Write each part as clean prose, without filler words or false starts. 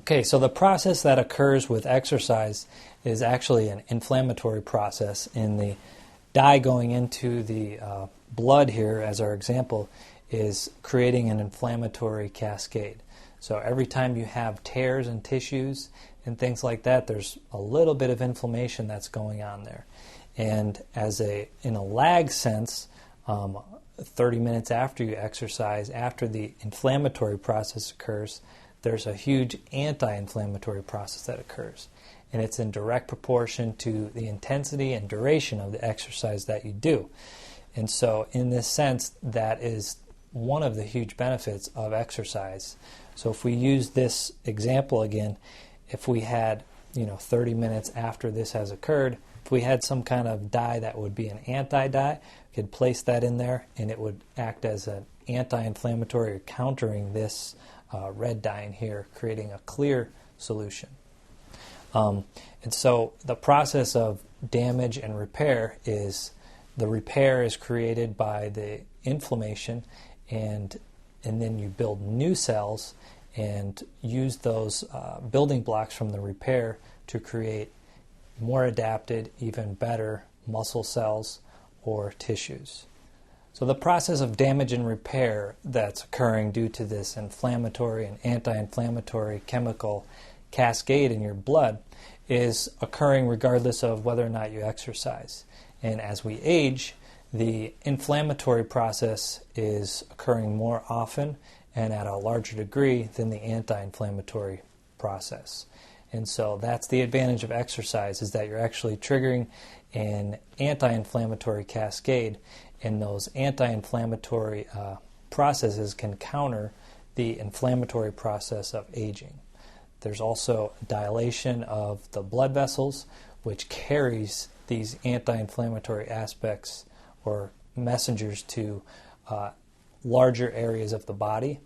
Okay, so the process that occurs with exercise is actually an inflammatory process. In the dye going into the blood here, as our example, is creating an inflammatory cascade. So every time you have tears in tissues and things like that, there's a little bit of inflammation that's going on there. And in a lag sense, 30 minutes after you exercise, after the inflammatory process occurs, there's a huge anti-inflammatory process that occurs. And it's in direct proportion to the intensity and duration of the exercise that you do. And so in this sense, that is one of the huge benefits of exercise. So if we use this example again, if we had 30 minutes after this has occurred, if we had some kind of dye that would be an anti-dye, we could place that in there and it would act as an anti-inflammatory, countering this red dye in here, creating a clear solution. And so the process of damage and repair is, the repair is created by the inflammation, and then you build new cells and use those building blocks from the repair to create more adapted, even better muscle cells or tissues. So the process of damage and repair that's occurring due to this inflammatory and anti-inflammatory chemical cascade in your blood is occurring regardless of whether or not you exercise. And as we age, the inflammatory process is occurring more often and at a larger degree than the anti-inflammatory process. And so that's the advantage of exercise, is that you're actually triggering an anti-inflammatory cascade, and those anti-inflammatory processes can counter the inflammatory process of aging. There's also dilation of the blood vessels, which carries these anti-inflammatory aspects or messengers to larger areas of the body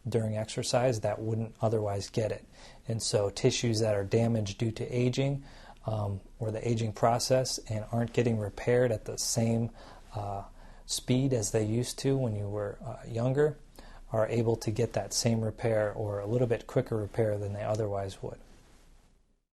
during exercise that wouldn't otherwise get it. And so tissues that are damaged due to aging or the aging process and aren't getting repaired at the same speed as they used to when you were younger are able to get that same repair or a little bit quicker repair than they otherwise would.